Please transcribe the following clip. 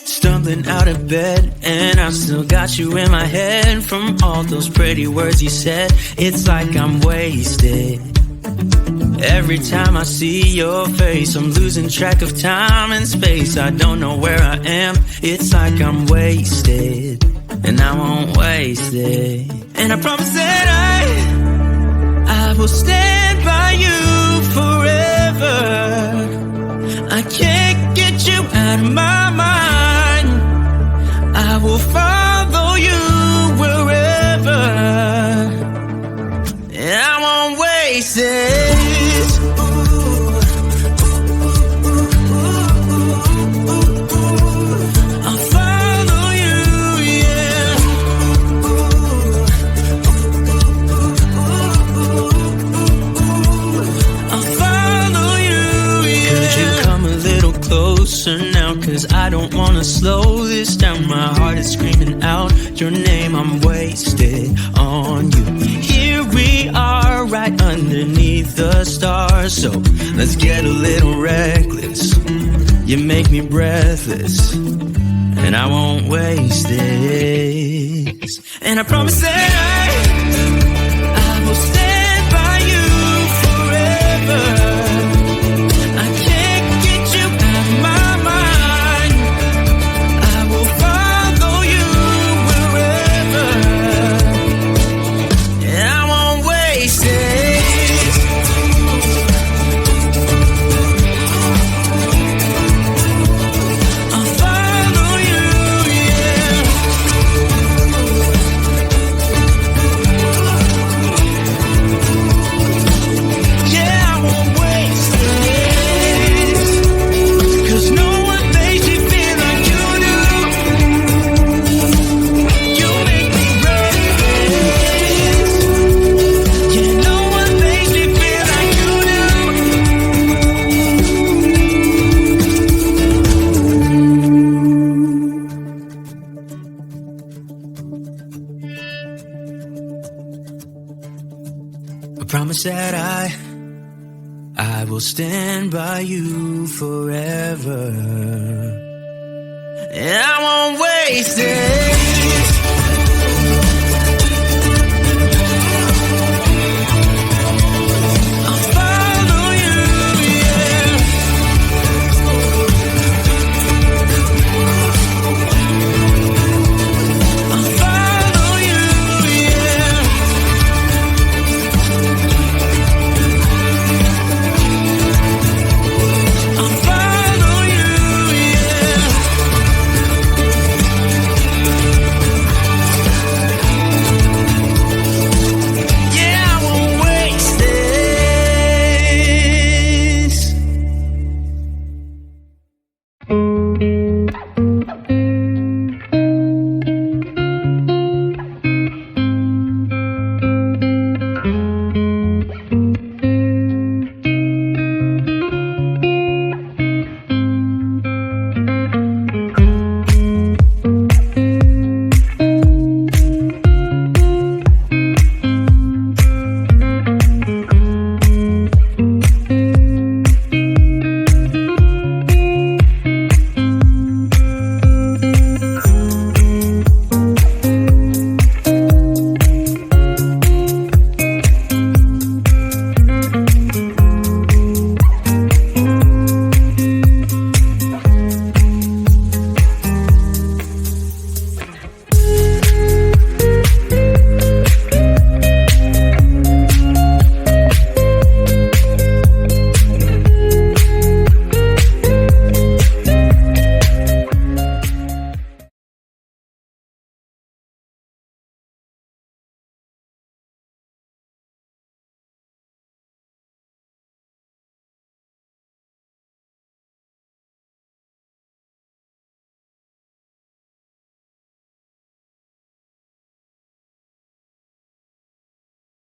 Stumbling out of bed, and I still got you in my head. From all those pretty words you said, it's like I'm wasted. Every time I see your face, I'm losing track of time and space. I don't know where I am, it's like I'm wasted. And I won't waste it. And I promise that I will stand by you forever. I can't get you out of my mind. I will follow you wherever. And I won't waste it. I'll follow you, yeah. I'll follow you, yeah. Could you come a little closer now? 'Cause I don't wanna slow this down. My heart is screaming out your name. I'm wasted on you. Here we are right underneath the stars. So let's get a little reckless. You make me breathless, and I won't waste this. And I promise that I will stand by you forever. I can't get you out of my mind. I will follow you wherever. And I won't waste it. I'll follow you, yeah. Yeah, I won't waste it. 'Cause no one makes me feel like you do. You make me restless. Yeah, no one makes me feel like you do. I promise that I will stand by you forever. And I won't waste it.